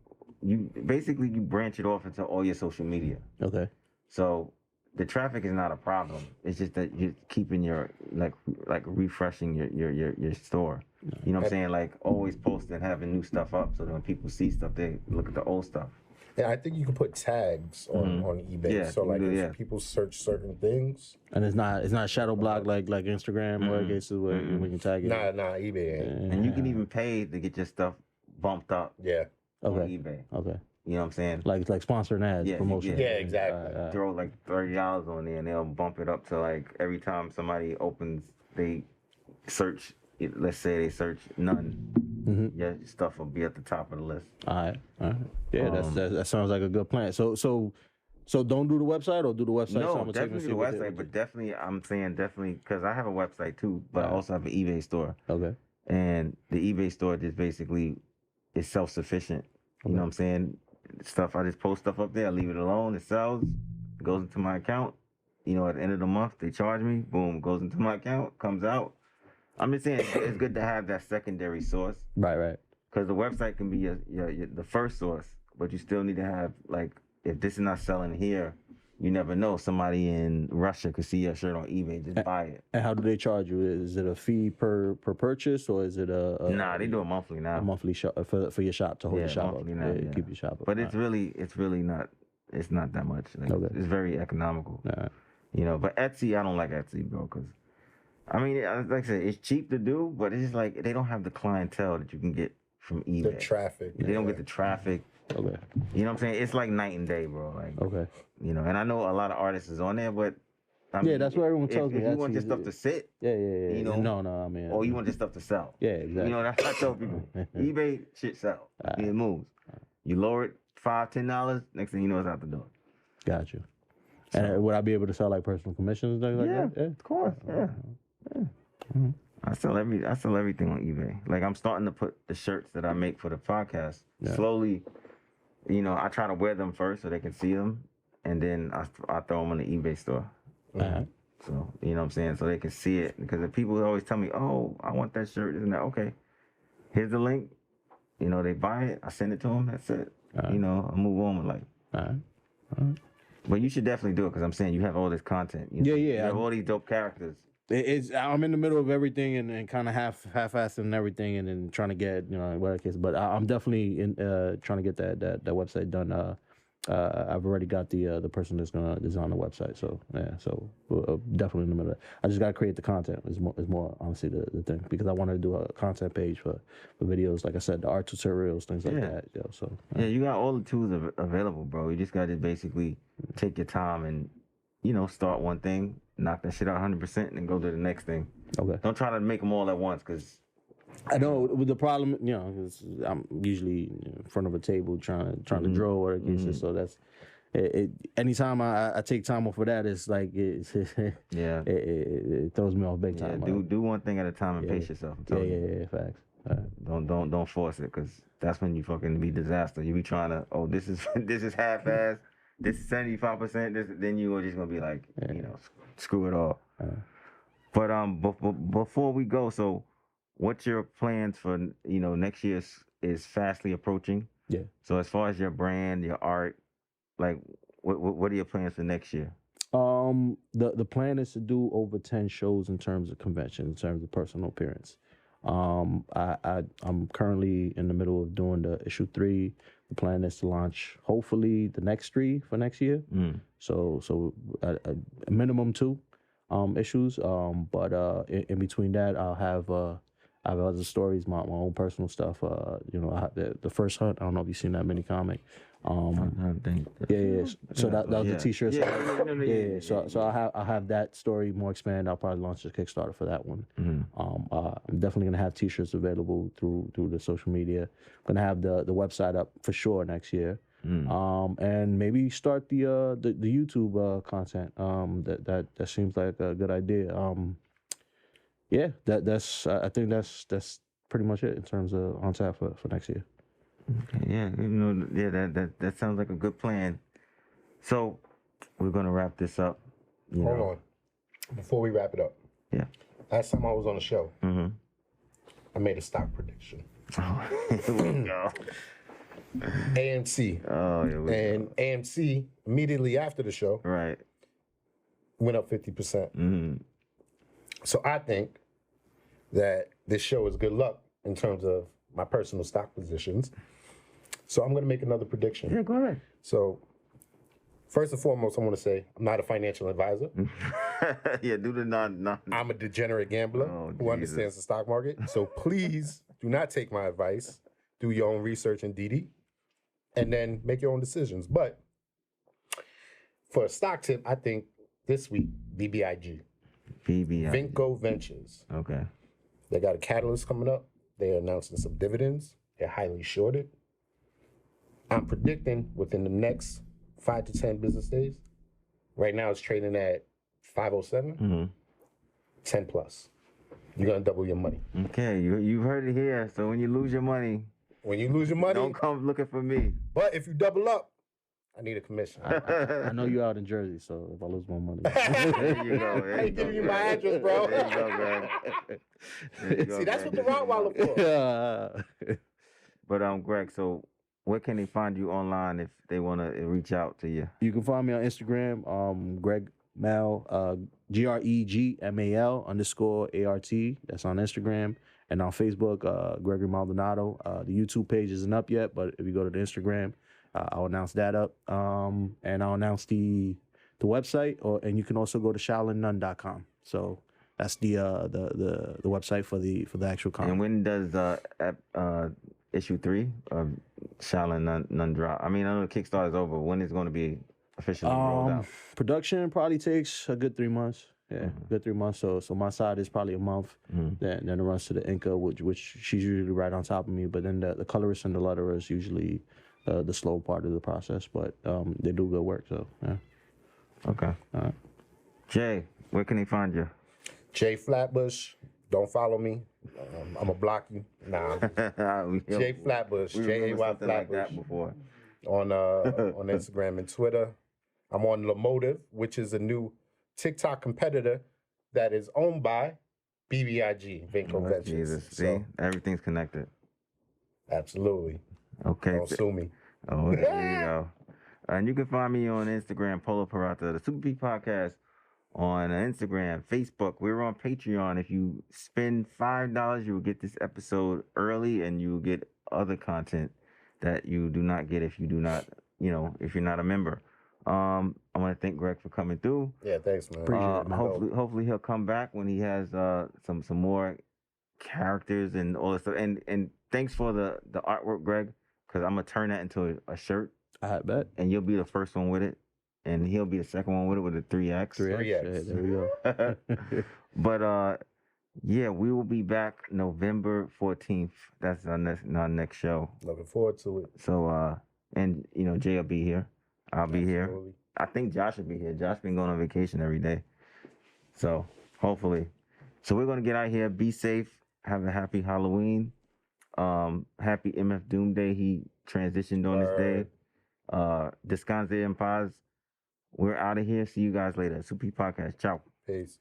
basically you branch it off into all your social media. Okay. So the traffic is not a problem. It's just that you're keeping your like refreshing your store. You know what I'm saying? Like always posting, having new stuff up, so that when people see stuff, they look at the old stuff. Yeah, I think you can put tags on eBay. Yeah, so you like can do, if yeah. people search certain things. And it's not shadow block like Instagram or cases where we can tag it. Nah, eBay ain't. And you can even pay to get your stuff bumped up Yeah. on Okay. eBay. Okay. You know what I'm saying? Like sponsoring ads, Yeah, promotion. Yeah, exactly. Throw like $30 on there, and they'll bump it up to like every time somebody opens, they search. Let's say they search none. Your stuff will be at the top of the list. All right. Yeah, that sounds like a good plan. So So don't do the website or do the website No, simultaneously definitely the with website, but definitely I'm saying definitely because I have a website too, but I Right. also have an eBay store, Okay. and the eBay store just basically is self-sufficient. You know what I'm saying? Stuff I just post stuff up there, I leave it alone, it sells, it goes into my account. You know, at the end of the month they charge me, boom, goes into my account, comes out. I'm just saying it's good to have that secondary source. Right. Because the website can be your the first source, but you still need to have, like, if this is not selling here, you never know. Somebody in Russia could see your shirt on eBay, just buy it. And how do they charge you? Is it a fee per purchase, or is it Nah, they do it monthly now. a monthly shop for your shop to hold your shop monthly up, now, yeah. keep your shop up? But it's really not. It's not that much. Like, Okay. It's very economical. All right. You know, but Etsy, I don't like Etsy, bro, because I mean, like I said, it's cheap to do, but it's just like they don't have the clientele that you can get from eBay. The traffic. They don't get the traffic. Okay. You know what I'm saying? It's like night and day, bro. Like, Okay. you know, and I know a lot of artists is on there, but I mean, that's what everyone tells me. If you want Etsy your is- stuff to sit, Yeah. You know, No, I mean. or you want your stuff to sell. Yeah, exactly. You know, that's what I tell people. eBay, shit sell. It moves. You lower it $5-10, next thing you know, it's out the door. Got you. And would I be able to sell like personal commissions and things like that? Of course. Yeah. I sell everything on eBay. Like, I'm starting to put the shirts that I make for the podcast slowly. You know, I try to wear them first so they can see them, and then I throw them on the eBay store. So, you know what I'm saying? So they can see it. Because if people always tell me, oh, I want that shirt, isn't that okay? Here's the link. You know, they buy it. I send it to them. That's it. You know, I move on with life. All right. But you should definitely do it because I'm saying you have all this content. You know? Yeah. You have all these dope characters. I'm in the middle of everything and kind of half-assing everything and then trying to get, you know, whatever case. But I'm definitely trying to get that website done. I've already got the person that's gonna design the website. So yeah, so definitely in the middle. I just gotta create the content. Is more honestly the thing, because I wanted to do a content page for videos. Like I said, the art tutorials, things like that. You know, so yeah, you got all the tools available, bro. You just gotta basically take your time and, you know, start one thing, knock that shit out 100%, and then go to the next thing. Okay. Don't try to make them all at once, because I know the problem, you know, is I'm usually in front of a table trying to draw or whatever. So that's it. Anytime I take time off for that, it's like it throws me off big time. Do one thing at a time and pace yourself. I'm telling you. Facts. Don't force it, because that's when you fucking be disaster. You be trying to, oh, this is half-assed, this is 75%. Then you are just gonna be like, you know, screw it all. But before we go, so what's your plans for, you know, next year is fastly approaching. Yeah. So as far as your brand, your art, like what are your plans for next year? The plan is to do over 10 shows in terms of convention, in terms of personal appearance. I'm currently in the middle of doing the issue 3. The plan is to launch hopefully the next 3 for next year. So a minimum 2 issues. But in between that, I have other stories, my own personal stuff. You know, I have the first hunt. I don't know if you've seen that mini comic. So that was the T-shirt. So I have that story more expanded. I'll probably launch a Kickstarter for that one. I'm definitely gonna have T-shirts available through the social media. I'm gonna have the website up for sure next year. And maybe start the YouTube content. That seems like a good idea. That's I think that's pretty much it in terms of on tap for next year. Okay, you know, that sounds like a good plan. So we're gonna wrap this up. Hold on, before we wrap it up. Yeah. Last time I was on the show, I made a stock prediction. Here we go. AMC. Oh, here we and go. AMC immediately after the show Right. went up 50%. So I think that this show is good luck in terms of my personal stock positions. So I'm going to make another prediction. Yeah, go ahead. So first and foremost, I want to say I'm not a financial advisor. Yeah, do the non. I'm a degenerate gambler who understands the stock market. So please do not take my advice. Do your own research in DD and then make your own decisions. But for a stock tip, I think this week, BBIG. Vinco Ventures. Okay. They got a catalyst coming up. They're announcing some dividends. They're highly shorted. I'm predicting within the next 5 to 10 business days. Right now it's trading at 507, 10 plus. You're gonna double your money. Okay, you've heard it here. So when you lose your money, When you lose your money, don't come looking for me. but if you double up, I need a commission. I know you out in Jersey, so if I lose my money, There you go. There I you ain't go, giving you my Greg. address, bro. There you go, Greg. There you go, See, that's Greg. what the Rottweiler for. But Greg, so where can they find you online if they want to reach out to you? You can find me on Instagram, Greg Mal, GREGMAL _ART. That's on Instagram. And on Facebook, Gregory Maldonado. The YouTube page isn't up yet, but if you go to the Instagram, I'll announce that up. And I'll announce the website, and you can also go to shaolinnone.com. So that's the website for the actual comic. And when does issue 3 of Shaolin None drop? I mean, I know the Kickstarter is over. When is it going to be officially rolled out? Production probably takes a good 3 months. Yeah, good 3 months. So my side is probably a month. Then it runs to the Inca, which she's usually right on top of me. But then the colorist and the letterer is usually the slow part of the process. But they do good work. So yeah. Okay. All right. Jay, where can they find you? Jay Flatbush. Don't follow me. I'm gonna block you. Nah. Jay Flatbush. Jay Like Flatbush. that before. On Instagram and Twitter. I'm on Lomotive, which is a new TikTok competitor that is owned by BBIG, Vinco Oh, Ventures. Jesus. See, So, everything's connected. absolutely. Okay. Don't sue me. Oh, there you go. And you can find me on Instagram, Polo Parata, the Super P Podcast, on Instagram, Facebook. We're on Patreon. If you spend $5, you will get this episode early, and you will get other content that you do not get if you do not, if you're not a member. I want to thank Greg for coming through. Yeah, thanks, man. Appreciate it, man. Hopefully he'll come back when he has some more characters and all this stuff. And thanks for the artwork, Greg, because I'm gonna turn that into a shirt, I bet. and you'll be the first one with it, and he'll be the second one with it with a 3X. 3X. Yeah, there we go. But yeah, we will be back November 14th. That's our next show. Looking forward to it. So and Jay will be here. I'll be here. Absolutely. I think Josh will be here. Josh been going on vacation every day. So hopefully. So we're gonna get out here. Be safe. Have a happy Halloween. Happy MF Doom Day. He transitioned on this day. Descanse en paz. We're out of here. See you guys later. Super P Podcast. Ciao. Peace.